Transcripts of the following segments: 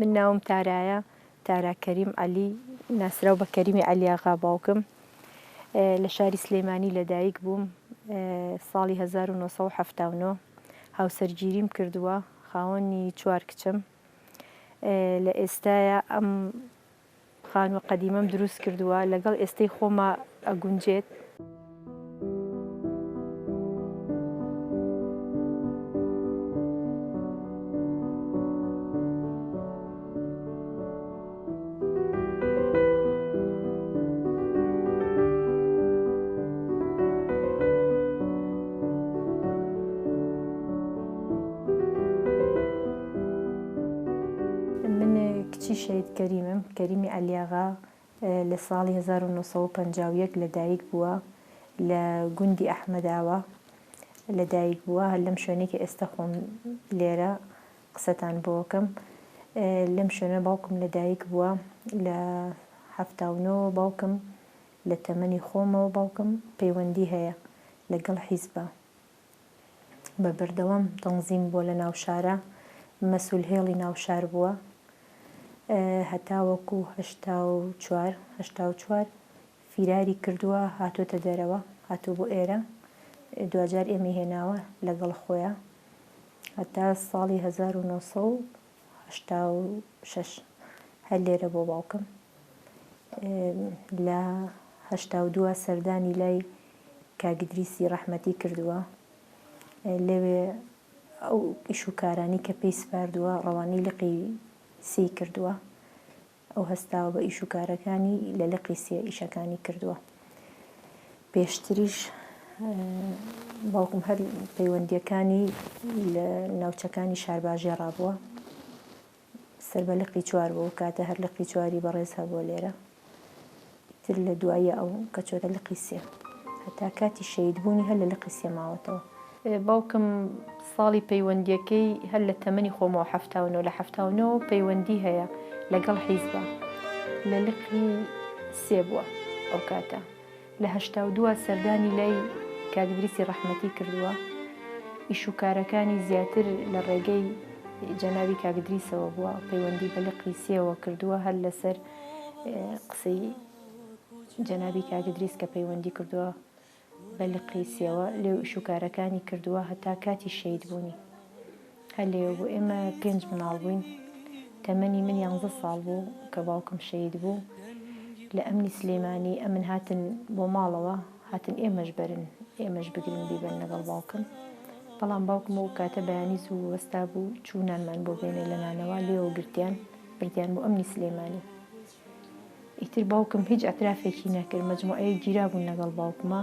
من ناوم تارایە تارا کەریم عەلی ناسراو بە کەریمی عەلی ئاغا باوکم لە شاری سلێمانی لەدایک بووم ساڵی 1970 هاوسەرگیریم کردووە خاوەنی 4 کچم لە ئێستایە ئەم خانووە قەدیمەم دروست کردووە لەگەڵ ئێستەی خۆمە ئەگونجێت کچی شەید کەریمم کەریمی عەلی ئاغا لە ساڵی 1951 لەدایک بووە لە گوندی ئەحمەداوە لەدایک بووە هەر لەم شوێنەی کە ئێستا خۆم لێرە قسەتان بۆ ئەکەم لەم شوێنە باوکم لەدایک بووە لە 79 باوکم لە تەمەنی خۆمەوە باوکم پەیوەندی هەیە لەگەڵ حیزبە بە بەردەوام تەنزیم بووە لە ناو شارە مەسوول هێڵی ناو شار بووە هەتا وەکو 84 فیراری کردووە هاتۆتە دەرەوە هاتوو بۆ ئێرە دوجار ئێمەی هێناوە لەگەڵ خۆیان هەتا ساڵی 1986 هەر لێرە بۆ باوکم لە 82 سەردانی لای کاگدریسی ڕەحمەتی کردووە لەوێ ئەو ئیش و کارانی کە پێی سپاردووە ڕەوانەی لقی سی کردووە ئەو هەستاوە بە ئیش و کارەکانی لە لقی سێ ئیشەکانی کردووە پێشتریش باوکم هەر پەیوەندیەکانی لە ناوچەکانی شارباژێ ڕابووە سەر بە لقی 4 بوو کاتە هەر لقی 4 بەڕێز هەبووە لێرە تر لە دوایە ئەو کە چۆتە لقی سێ هەتا کاتی شەیدبوونی هەر لە لقی سێ ماوەتەوە باوکم ساڵی پەیوەندیەکەی هەر لە تەمەنی خۆمەوە 79 لە 79 پەیوەندی هەیە لەگەڵ حیزبە لە لقی سێ بووە ئەو کاتە لە 82 سەردانی لای کاگدریسی ڕەحمەتی کردووە ئیش و کارەکانی زیاتر لە ڕێگەی جەنابی کاگدریسەوە بووە پەیوەندی بە لقی سێوە کردووە هەر لەسەر قسەی جەنابی کاگدریس کە پەیوەندی کردووە بە لقی سێوە لێو ئیش و کارەکانی کردووە هەتا کاتی شەیدبوونی هەر لێوە بوو ئێمە 5 مناڵ بووین تەمەنی من 11 ساڵ بوو کە باوکم شەید بوو لە ئەمنی سلێمانی ئەمن هاتن بۆ ماڵەوە هاتن ئێمەش بەرن ئێمەش بگرن بیبەن لەگەڵ باوکم بەڵام باوکم و کاتە بەیانی زوو وەستا بوو چوونانمان بۆ بێنێ لە نانەوە لێوە گرتیان بردیان بۆ ئەمنی سلێمانی ئیتر باوکم هیچ ئەترافێکی نەکرد مەجموعەیە گیرا بوون لەگەڵ باوکمە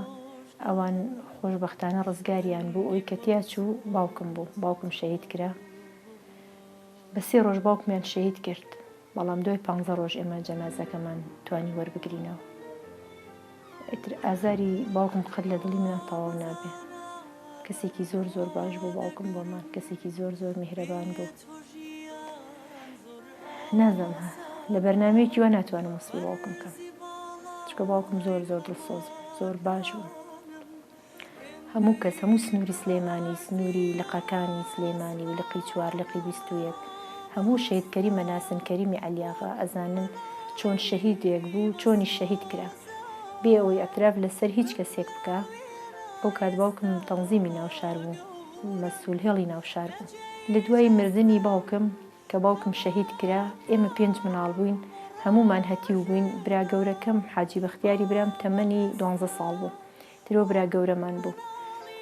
ئەوان خۆشبەختانە ڕزگاریان بوو ئەوی کە تیا چوو باوکم بوو باوکم شەهید کرا بە 3 ڕۆژ باوکمیان شەهید کرد بەڵام دوای 15 ڕۆژ ئێمە جەنازەکەمان توانی وەربگرینەوە ئیتر ئازاری باوکم قەت لە دڵی منە تەواو نابێ کەسێکی زۆر زۆر باش بوو باوکم بۆمان کەسێکی زۆر زۆر میهرەبان بوو نازانم لە بەرنامەیەکی وا ناتوانم وەسفی باوکم کەم چکە باوکم زۆر زۆر دڵسۆز زۆر باش بوو هەموو کەس هەموو سنووری سلێمانی سنووری لقەکانی سلێمانی و لقی 4 لقی 21 هەموو شەهیدکەری مەناسن کەریمی عەلی ئاغا ئەزانن چۆن شەهیدێک بوو چۆنی شەهید کرا بێ ئەوەی ئەتراف لەسەر هیچ کەسێک بکە ئەو کات باوکم تەنزیمی ناوشار بوو مەسوول هێڵی ناوشار بوو لە دوای مردنی باوکم کە باوکم شەهید کرا ئێمە 5 مناڵ بووین هەمومان هەتیو بووین برا گەورەکەم حاجی بەختیاری برام تەمەنی 12 ساڵ بوو ترۆ برا گەورەمان بوو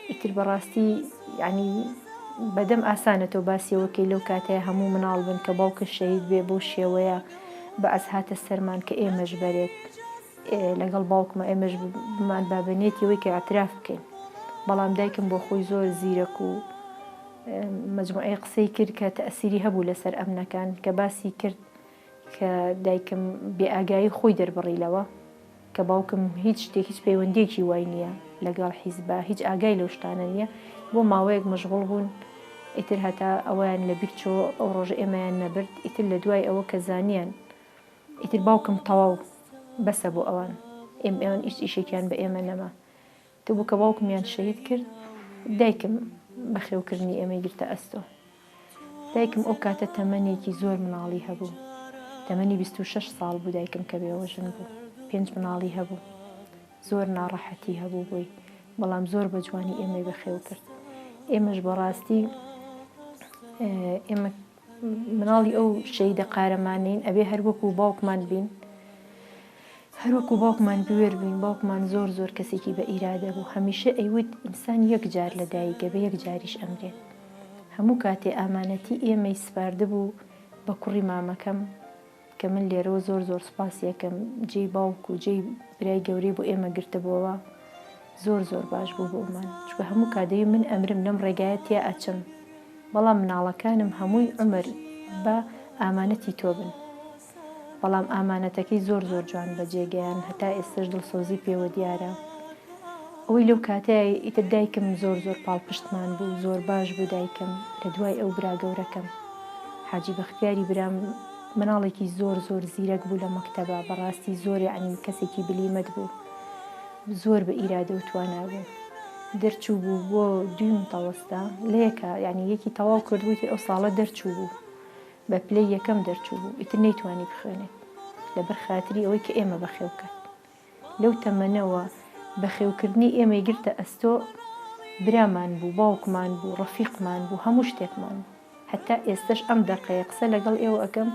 ئیتر بەڕاستی یعنی بەدەم ئاسانەتەوە باسیەوەکەی لەو کاتەیە هەموو مناڵ بن کە باوکە شەهید بێ بۆ شێوەیە بە ئەس هاتە سەرمان کە ئێمەش بەرێت لەگەڵ باوکمە ئێمەش بمان بابەنێتیەوەی کە ئەتراف بکەین بەڵام دایکم بۆ خۆی زۆر زیرەک و مەجموعەی قسەی کرد کە تەئسیری هەبوو لەسەر ئەمنەکان کە باسی کرد کە دایکم بێئاگایی خۆی دەربڕیلەوە کە باوکم هیچ شتێک هیچ پەیوەندێکی وای نییە لەگەڵ حیزبە هیچ ئاگای لەو شتانە نییە بۆ ماوەیەک مەشغوڵ بوون ئیتر هەتا ئەویان لەبیر چۆ ئەو ڕۆژە ئێمەیان نەبرد ئیتر لە دوای ئەوە کە زانیان ئیتر باوکم تەواو بەسە بۆ ئەوان ئێوەن هیچ ئیشێکیان بە ئێمە نەما تۆ بوو کە باوکمیان شەهید کرد دایکم بەخێوکردنی ئێمە گرتە ئەستۆ دایکم ئەو کاتە تەمەنێکی زۆر مناڵی هەبوو، تەمەنی 26 ساڵ بوو دایکم کە بێوەژن بوو، 5 مناڵی هەبوو، زۆر ناڕەحەتی هەبوو بۆی، بەڵام زۆر بە جوانی ئێمەی بەخێو کرد. ئێمەش بەڕاستی ئێمە مناڵی ئەو شەیدە قارەمانین، ئەبێ هەر وەکو باوکمان بین، هەر وەکو باوکمان بوێر بین. باوکمان زۆر زۆر کەسێکی بە ئیرادە بوو، هەمیشە ئەیوت ئینسان یەک جار لە دایکە بە یەک جاریش ئەمرێت. هەموو کاتێ ئامانەتی ئێمەی سپاردە بوو بە کوڕی مامەکەم کە من لێرەوە زۆر زۆر سوپاسیەکەم، جێی باوک و جێی برای گەورەی بۆ ئێمە گرتبووەوە، زۆر زۆر باش بوو بۆمان. چکە هەموو کاتەی من ئەمرم لەم ڕێگایە تیا ئەچم، بەڵام مناڵەکانم هەمووی عمر بە ئامانەتی تۆ بن. بەڵام ئامانەتەکەی زۆر زۆر جوان بەجێگەیان، هەتا ئێستش دڵسۆزی پێوە دیارە. ئەوەی لەو کاتەیە ئیتر دایکم زۆر زۆر پاڵپشتمان بوو، زۆر باش بوو دایکم. لە دوای ئەو برا گەورەکەم حاجی بەختیاری برام مناڵێکی زۆر زۆر زیرەک بوو لە مەکتەبە، بەڕاستی زۆر یعنی کەسێکی بلیمەت بوو، زۆر بە ئیرادە و توانا بوو. دەرچوو بوو بۆ دوی متەوەستا لە یەکە، یعنی یەکی تەواو کردبوو، ئیتر ئەو ساڵە دەرچوو بوو، بە پلەی یەکەم دەرچوو بوو، ئیتر نەیتوانی بخوێنێت لەبەر خاتری ئەوەی کە ئێمە بەخێو کرد. لەو تەمەنەوە بەخێوکردنی ئێمەی گرتە ئەستۆ، برامان بوو، باوکمان بوو، ڕەفیقمان بوو، هەموو شتێکمان بوو. هەتا ئێستش ئەم دەقەیە قسە لەگەڵ ئێوە ئەەکەم،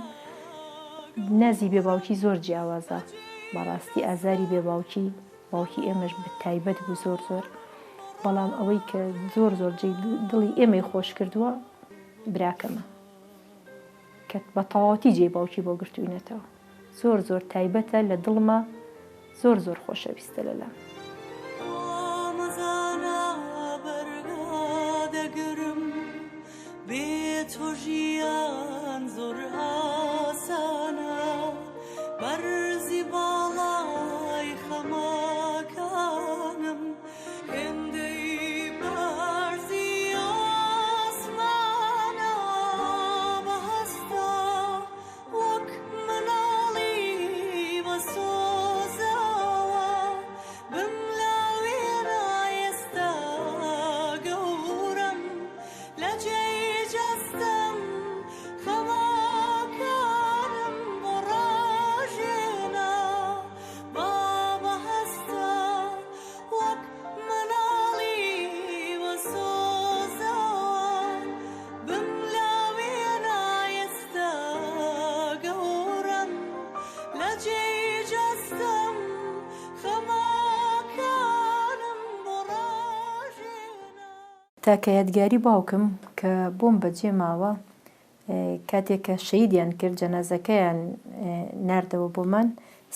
نازی بێباوکی زۆر جیاوازە. بەڕاستی ئازاری بێباوکی، باوکی ئێمەش بەتایبەت بوو زۆر زۆر، بەڵام ئەوەی کە زۆر زۆر دڵی ئێمەی خۆش کردووە براکەمە کە بە تەواوەتی جێی باوکی بۆ گرتووینەتەوە. زۆر زۆر تایبەتە لە دڵمە، زۆر زۆر خۆشەویستە لەلام. تۆ ژیان زۆر ئاسانە، بەرزی باڵای خەماکانم، هێندەی بەرزی ئاسمانە، بەهەستە وەک مناڵی بەسۆزەوە، بملاوێنە ئێستا گەورەم لە جێی جەستەم، خەماکانم بۆ ڕاژێنە، با بەهەستە وەک مناڵی بەسۆزەوە، بملاوێنە ئێستا گەورەم لە جێی جەستەم، خەماکانم بۆ ڕاژێنە. تاکە یادگاری باوکم کە بۆم بەجێ ماوە، کاتێک کە شەیدیان کرد، جەنازەکەیان ناردەوە بۆمان،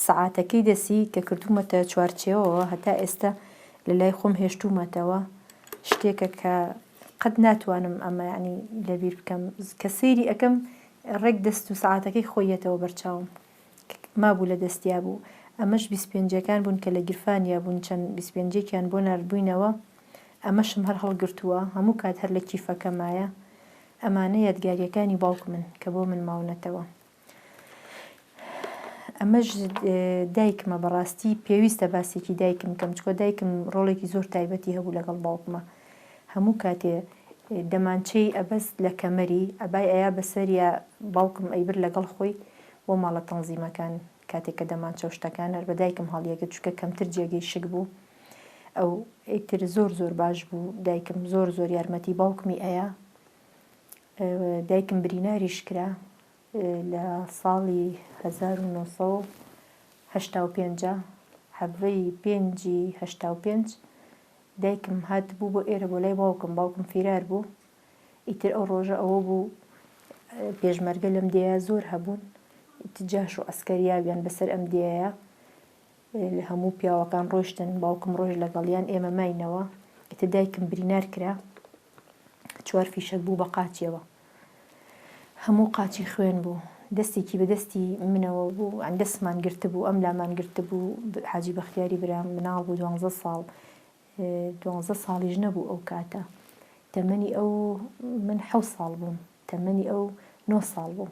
سەعاتەکەی دەسی کە کردومەتە چوارچێوەوە، هەتا ئێستا لە لای خۆم هێشتومەتەوە. شتێکە کە قەت ناتوانم ئەمە ینی لەبیر بکەم، کە سەیری ئەەکەم ڕێک دەست و سەعاتەکەی خۆیەتەوە بەرچاوم، مابوو لە دەستیا بوو. ئەمەش 25ەکان بوون کە لە گیرفانیا بوون، چەند 25ێکیان بۆ ناردبووینەوە، ئەمەشم هەر هەڵگرتووە، هەموو کات هەر لە کیفەکەمایە. ئەمانە یادگاریەکانی باوک من کە بۆ من ماونەتەوە. ئەمەش دایکمە، بەڕاستی پێویستە باسێکی دایکم کەم، چکۆ دایکم ڕۆڵێکی زۆر تایبەتی هەبوو لەگەڵ باوکمە. هەموو کاتێ دەمانچەی ئەبەست لە کەمەری ئەبای ئەیا بەسەریە، باوکم ئەیبر لەگەڵ خۆی بۆ ماڵە تەنزیمەکان، کاتێک کە دەمانچە و شتەکان هەر بە دایکم هەڵیەگرت، چکە کەمتر جێگەی شک بوو. ئەو ئیتر زۆر زۆر باش بوو دایکم، زۆر زۆر یارمەتی باوکمی ئەیە. دایکم بریناریش کرا لە ساڵی 1985 حەبەی 5/85 دایکم هات بوو بۆ ئێرە بۆ لای باوکم فیرار بوو. ئیتر ئەو ڕۆژە ئەوە بوو پێشمەرگە لەم دێیە زۆر هەبوون، جاش و ئەسکەریاویان بەسەر ئەم دێیە، هەموو پیاوەکان ڕۆیشتن، باوکم ڕۆژ لەگەڵیان، ئێمە ماینەوە. ئیتر دایکم برینار کرا، 4 فیشەک بوو بە قاچیەوە، هەموو قاچی خوێن بوو، دەستێکی بەدەستی منەوە بوو، دەستمان گرتە بوو، ئەم لامان گرتە بوو. حاجی بەختیاری برام مناڵ بوو، 12 ساڵ، 12 ساڵیش نەبوو ئەو کاتە، تەمەنی ئەو من 7 ساڵ بووم، تەمەنی ئەو 9 ساڵ بوو.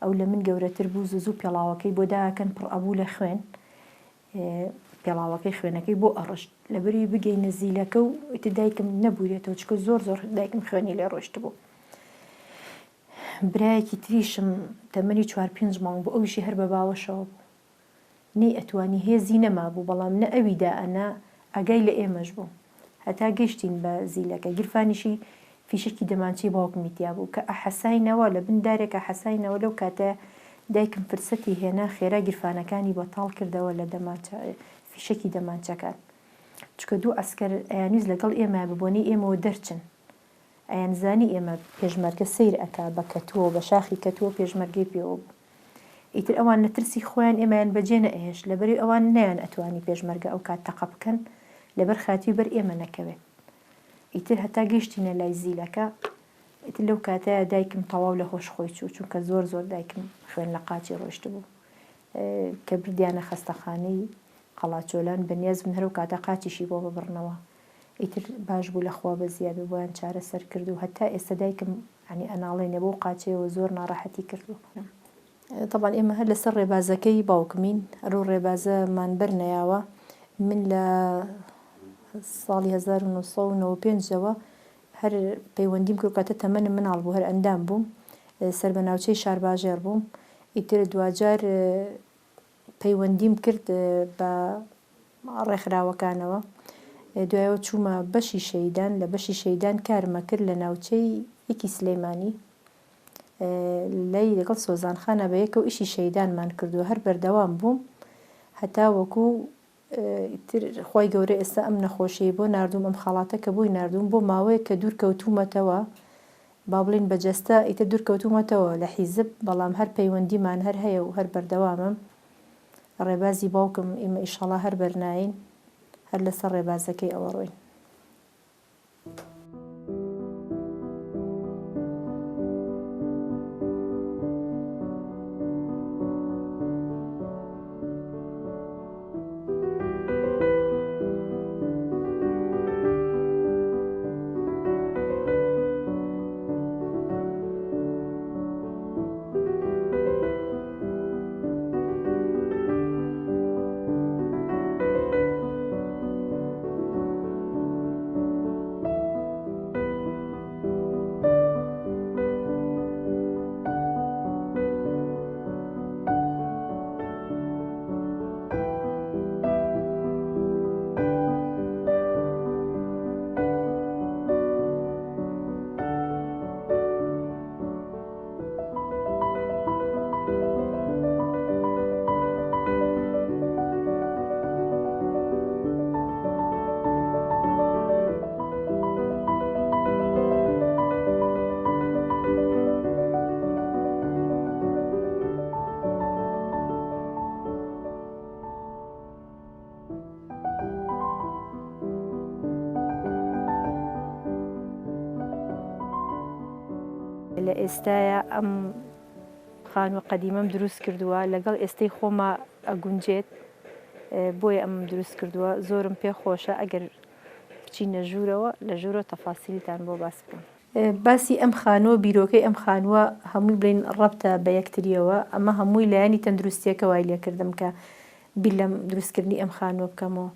ئەو لە من گەورەتر بوو، زوو پێڵاوەکەی بۆ داکەن پڕ ئەبوو لە خوێن، پێڵاوەکەی خوێنەکەی بۆ ئەڕشت لەبەری بگەینە زیلەکە و ئیتر دایکم نەبوورێتەوە، چکە زۆر زۆر دایکم خوێنی لێ ڕۆشت بوو. برایەکی تریشم تەمەنی 4-5 مانگ بوو، ئەویشی هەر بە باوەشەوە بوو، نەی ئەتوانی هێزی نەما بوو، بەڵام نە ئەویدا ئەنا ئەگای لە ئێمەش بوو، هەتا گەشتین بە زیلەکە. گیرفانیشی فیشکی دەمانچەی باوکمی تیا بوو کە ئەحەساینەوە لە بن دارێک ئەحەساینەوە. لەو کاتە دایکم فرسەتی هێنا خێرا گیرفانەکانی بەتاڵ کردەوە لە فیشکی دەمانچەکان، چکە دوو ئەسکەر ئەیانویست لەگەڵ ئێمە ببوونی ئێمەوە دەرچن، ئەیانزانی ئێمە پێشمەرگە سیر ئەکا بە کەتووە بە شاخی کەتووە پێشمەرگەی پێوە بوو. ئیتر ئەوان لە ترسی خۆیان ئێمەیان بەجێ نەئێش، لەبەری ئەوان نەیان ئەتوانی پێشمەرگە ئەو کات تەقە بکەن لەبەر خاتی بەر ئێمە نەکەوێت. ئیتر هەتا گەشتینە لای زیلەکە. ئیتر لەو کاتەیە دایکم تەواو لە هۆش خۆی چوو، چونکە زۆر دایکم خوێن لە قاچی ڕۆیشت بوو کە بردیانە خەستەخانەی قەڵاچۆلان، بەنیاز من هەرو کاتە قاچیشی بۆ ببڕنەوە. ئیتر باش بوو لەخوا بەزیاد بۆیان چارەسەر کرد و هەتا ئێستا دایکم ینی ئەناڵێنێ بۆ قاچەوە زۆر ناڕەحەتی کردو. طبعا ئێمە هەر لەسەر ڕێبازەکەی باوکمین، ئەرۆ ڕێبازەمان بەرنەیاوە. من لە ساڵی 1995ەوە هەر پەیوەندیم کرد، کاتە تەمەنم مناڵ بوو، هەر ئەندام بووم، سەر بە ناوچەی شارباژێر بووم. ئیتر دوجار پەیوەندیم کرد بە ڕێکخراوەکانەوە، دوایەوە چوومە بەشی شەیدان. لە بەشی شەیدان کارمە کرد لە ناوچەی یەکی سلەیمانی، لای لەگەڵ سۆزانخانە بە یەکەوە ئیشی شەیدانمان کردووە، هەر بەردەوام بووم هەتا وەکوو خۆی گەورە ئێستا ئەم نەخۆشیی بۆ نردوم، ئەم خاڵاتە کە بۆی نردوم بۆ ماوەیە کە دوورکەوتومەتەوە، با بڵین بەجەستە ئیتر دوورکەوتومەتەوە لە حیزب، بەڵام هەر پەیوەندیمان هەر هەیە و هەر بەردەوامم. ڕێبازی باوکم ئێمە ئیشەڵا هەر بەرناین، هەر لەسەر ڕێبازەکەی ئەوە ڕۆین. لە ئێستاە ئەم خانووە قەدیمەم دروست کردووە، لەگەڵ ئێستەی خۆمە ئەگونجێت، بۆیە ئەم دروست کردووە. زۆرم پێ خۆشە ئەگەر بچینە ژوورەوە لە ژوورە تەفاسیلتان بۆ باس بکەم. باسی ئەم خانووە، بیرۆکەی ئەم خانووە هەمووی بڵین ڕەبتە بە یەکتریەوە، ئەمە هەمووی لایانی تەندروستیەکە وای لێکردم کە بیر لەم دروستکردنی ئەم خانووە بکەمەوە.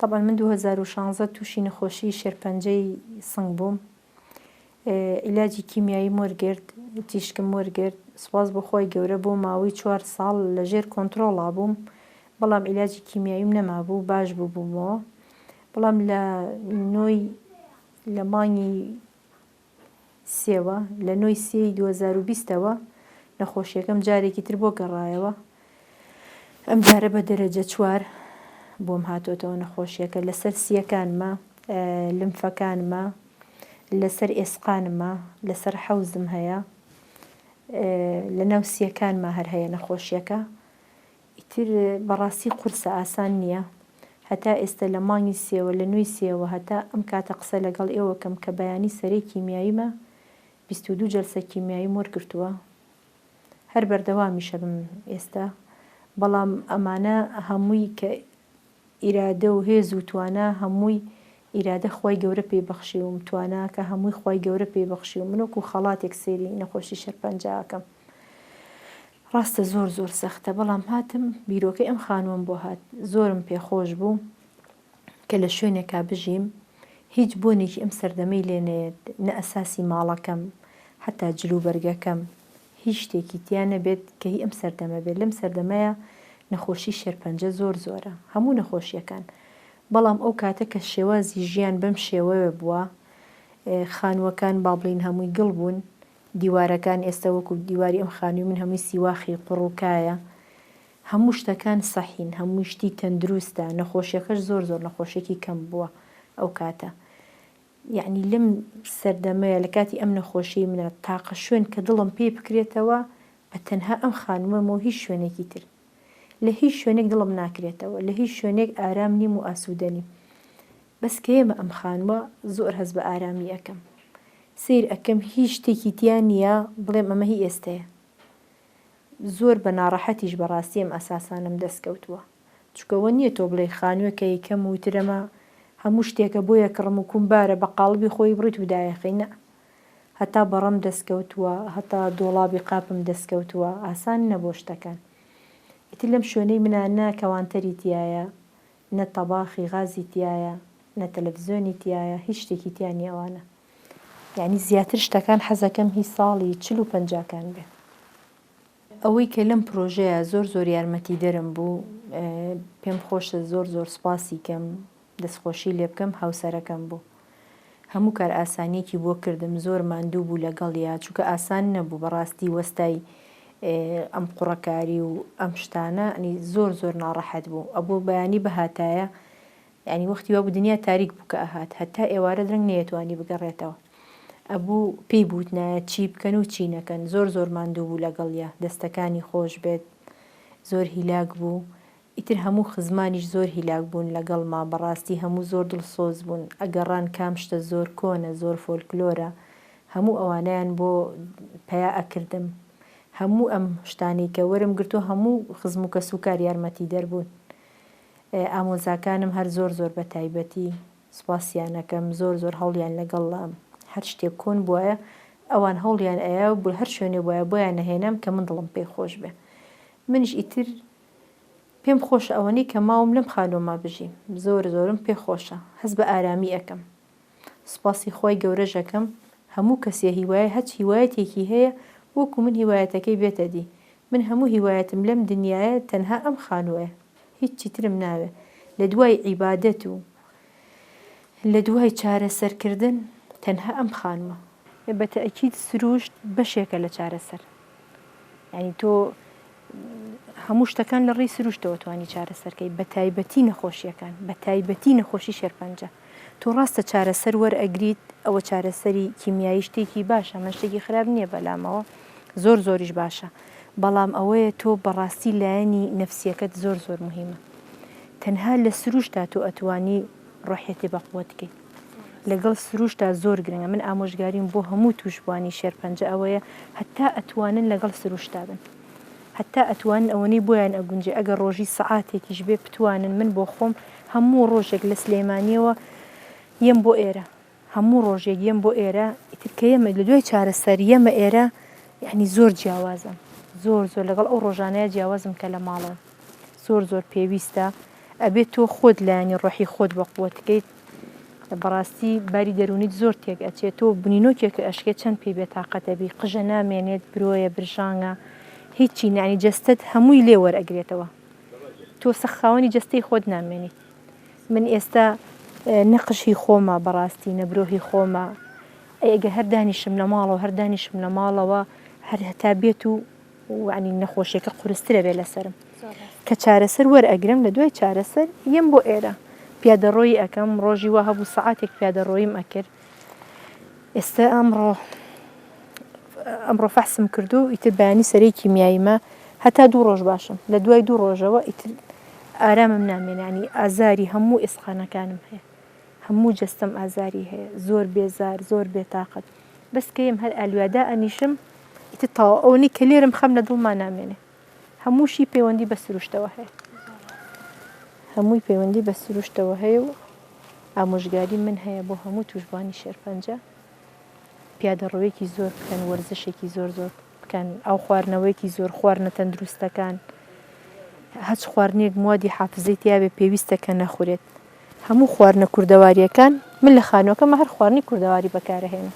طبعا من 2016 تووشی نەخۆشی شێرپەنجەی سنگ بووم، عیلاجی کیمیایی وەرگرت، تیشکم وەرگرت، سوپاس بۆ خۆی گەورە بۆ ماوەی 4 ساڵ لەژێر کۆنتڕۆڵا بووم، بەڵام عیلاجی کیمیاییم نەمابوو، باش بووبوومەوە. بەڵام لە مانگی سێوە، لە 9 سێی 2020ەوە نەخۆشیەکەم جارێکی تر بۆ گەڕایەوە. ئەم جارە بە دەرەجە 4 بۆم هاتۆتەوە نەخۆشیەکە، لەسەر سیەکانمە، لمفەکانمە، لەسەر ئێسقانمە، لەسەر حەوزم هەیە، لە ناو سیەکانمە هەر هەیە نەخۆشیەکە. ئیتر بەڕاستی قورسە ئاسان نییە. هەتا ئێستا لە مانگی سێوە، لە 9 سێوە هەتا ئەم کاتە قسە لەگەڵ ئێوەکەم کە بەیانی سەرەی کیمیاییمە، 22 جەلسە کیمیاییم وەرگرتووە، هەر بەردەوامیشە بم ئێستا. بەڵام ئەمانە هەمووی کە ئیرادە و هێز و توانە، هەمووی ئیرادە خۆی گەورە پێبەخشی و توانە کە هەمووی خۆی گەورە پێبەخشی و منوەکو خەڵاتێک سێری نەخۆشی شێرپەنجەکەم. ڕاستە زۆر سەختە، بەڵام هاتم بیرۆکەی ئەم خانووەم بۆ هات، زۆرم پێخۆش بوو کە لە شوێنێکا بژیم، هیچ بۆنێکی ئەم سەردەمەی لێنێت، نە ئەساسی ماڵەکەم، حتا جلوبەرگەکەم، هیچ شتێکی تیا نەبێت کە هی ئەم سەردەمە بێت. لەم سەردەمەیە نەخۆشی شێرپەنجە زۆرە، هەموو نەخۆشیەکان. بەڵام ئەو کاتە کە شێوازی ژیان بەم شێوەیە بووە، خانووەکان با بڵین هەمووی گڵ بوون، دیوارەکان ئێستا وەکو دیواری ئەم خانووی من هەمووی سیواخی قوڕووکایە، هەموو شتەکان سەحین، هەموو شتی تەندروستە، نەخۆشیەکەش زۆر نەخۆشیێکی کەم بووە ئەو کاتە. یعنی لەم سەردەمەیە لە کاتی ئەم نەخۆشی منە تاقە شوێن کە دڵم پێ بکرێتەوە بە تەنها ئەم خانووەمەوە هیچ شوێنێکی تر. لە هیچ شوێنێک دڵم ناکرێتەوە، لە هیچ شوێنێک ئارام نیم و ئاسوودە نیم. بەس کە ئێمە ئەم خانووە زۆر هەست بە ئارامی ئەەکەم. سیر ئەەکەم هیچ شتێکی تیان نییە بڵێم ئەمە هی ئێستەیە. زۆر بە ناڕەحەتیش بەڕاستی ئەم ئەساسانم دەستکەوتووە. چکەوە نییە تۆ بڵێ خانووەکە یەکەم وترەمە هەموو شتێکە بۆ یەکڕم و کومبارە بە قاڵبی خۆی بڕیت و دایەخینە. هەتا بەڕەم دەستکەوتووە، هەتا دۆڵابی قاپم دەستکەوتووە، ئاسان نەبوو شتەکان. ئیتر لەم شوێنەی منە نە کەوانتەری تایە، نە تەباخی غازی تایە، نە تەلەڤیزۆنی تایە، هیچ شتێکی تیا نیە ئەوانە. یعنی زیاتر شتەکان حەزەکەم هی ساڵی 40-50 بێ. ئەوەی کە لەم پرۆژەیە زۆر یارمەتی دەرم بوو، پێم خۆشە زۆر سپاسی کەم، دەستخۆشی لێ بکەم هاوسەرەکەم بوو. هەموو کار ئاسانیەکی بۆ کردم، زۆر ماندوو بوو لەگەڵیا، چونکە ئاسان نەبوو بەڕاستی وەستای ئەم قوڕەکاری و ئەم شتانە، ئەنی زۆر ناڕەحەت بوو. ئەبوو بەیانی بەهاتایە، یعنی وەختی وا بوو دنیا تاریک بوو کە ئەهات، هەتا ئێوارە درەنگ نەیەتوانی بگەڕێتەوە. ئەبوو پێی بوتنایە چی بکەن و چی نەکەن. زۆر ماندوو بوو لەگەڵیا، دەستەکانی خۆش بێت، زۆر هیلاک بوو. ئیتر هەموو خزمانیش زۆر هیلاک بوون لەگەڵما، بەڕاستی هەموو زۆر دڵسۆز بوون. ئەگەڕان کام شتە زۆر کۆنە، زۆر فۆلکلۆرە، هەموو ئەوانەیان بۆ پیا ئەکردم. هەموو ئەم شتانی کە وەرم گرتو هەموو خزم و کەسوکار یارمەتی دەربوون. ئامۆزاکانم هەر زۆر بە تایبەتی سوپاسیانەکەم، زۆر هەوڵیان لەگەڵ هەر شتێک کۆن بووە، ئەوان هەوڵیان ئەیە و هەر شوێنێ بۆیە بۆیان نەهێنام کە من دڵم پێی خۆش بێ. منیش ئیتر پێم خۆشە ئەوەنەی کە ماوم لەم خانووەما بژیم، زۆرم پێ خۆشە، هەست بە ئارامی ئەەکەم. سوپاسی خۆی گەورەش ئەەکەم. هەموو کەسێ هیوایە هەچ هیوایەتێکی هەیە وەکو من هیوایەتەکەی بێتە دی. من هەموو هیوایەتم لەم دنیاە تەنها ئەم خانووەیە، هیچی ترم ناوێ. لە دوای عیبادەت و لە دوای چارەسەرکردن تەنها ئەم خانووە. بە تەئەکید سروشت بەشێکە لە چارەسەر. یعنی تۆ هەموو شتەکان لە ڕێی سروشتەوە توانی چارەسەرکەی، بە تایبەتی نەخۆشیەکان، بە تایبەتی نەخۆشی شێرپەنجە. تۆ ڕاستە چارەسەر وەرئەگریت، ئەوە چارەسەری کیمیایی شتێکی باشە، ئەمە شتێکی خراپ نییە بەلامەوە، زۆریش باشە. بەڵام ئەوەیە تۆ بەڕاستی لایەنی نەفسیەکەت زۆر مهمە. تەنها لە سروشتا تۆ ئەتوانی ڕۆحیەتی بەقووەتکەی. لەگەڵ سروشتا زۆر گرنگە. من ئامۆژگاریم بۆ هەموو توشبوانی شێرپەنجە ئەوەیە هەتا ئەتوانن لەگەڵ سروشتا بن، هەتا ئەتوانن ئەوەی بۆیان ئەگونجێ. ئەگەر ڕۆژی سەعاتێکیش بێ بتوانن من بۆ خۆم هەموو ڕۆژێک لە سلێمانیەوە یەم بۆ ئێرە، هەموو ڕۆژێک یەم بۆ ئێرە. ئیتر کە یەمە لە دوای چارەسەر یەمە ئێرە، یعنی زۆر جیاوازم، زۆر لەگەڵ ئەو ڕۆژانەیە جیاوازم کە لە ماڵەوە. زۆر پێویستە ئەبێت تۆ خۆت لایەنی ڕۆحی خۆت بەقووەتکەیت. بەڕاستی باری دەرونیت زۆر تێک ئەچێت. تۆ بنینۆکێکە ئەشکێت چەند پێی بێتاقەتە بی، قژە نامێنێت، برۆیە برژانگە، هیچی نانی جەستت هەمووی لێ وەرئەگرێتەوە. تۆ سەخاوەنی جەستەی خۆت نامێنیت. من ئێستا نەقشی خۆمە، بەڕاستی نەبرۆهی خۆمە. ئەگە هەر دانیشم لە ماڵەوە هەر هەتا بێت و عنی نەخۆشیەکە قورسترە بێ لەسرم کە چارەسەر وەرئەگرم. لە دوای چارەسەر یەم بۆ ئێرە پیادەڕۆیی ئەەکەم. ڕۆژی وا هەبوو سەعاتێک پیادەڕۆیم ئەکرد. ئێستا ئەمڕۆ فەحسم کردو، ئیتر بەیانی سەرەی کیمیاییمە هەتا 2 ڕۆژ باشم. لە دوای 2 ڕۆژەوە ئیتر ئارامم نامێنانی، ئازاری هەموو ئێسخانەکانم هەیە، هەموو جەستەم ئازاری هەیە، زۆر بێزار، زۆر بێتاقەت. بەس کەیم هەر ئالووادا ئەنیشم، ئیتر تاوە ئەوەی کە لێرم خەم لە دڵمان نامێنێ. هەمووشی پەیوەندی بە سروشتەوە هەیە، هەمووی پەیوەندی بە سروشتەوە هەیە. و ئامۆژگاری من هەیە بۆ هەموو توشبوانی شێرپەنجە پیادەڕەوەیەکی زۆر بکەن، وەرزشێکی زۆر بکەن، ئەو خواردنەوەیەکی زۆر خواردنە تەندروستەکان، هەچ خواردنێک موادی حافزەی تیابێ پێویستە کە نەخورێت. هەموو خواردنە کوردەواریەکان من لە خانووەکەمە هەر خواردنی کوردەواری بەکارەهێنم.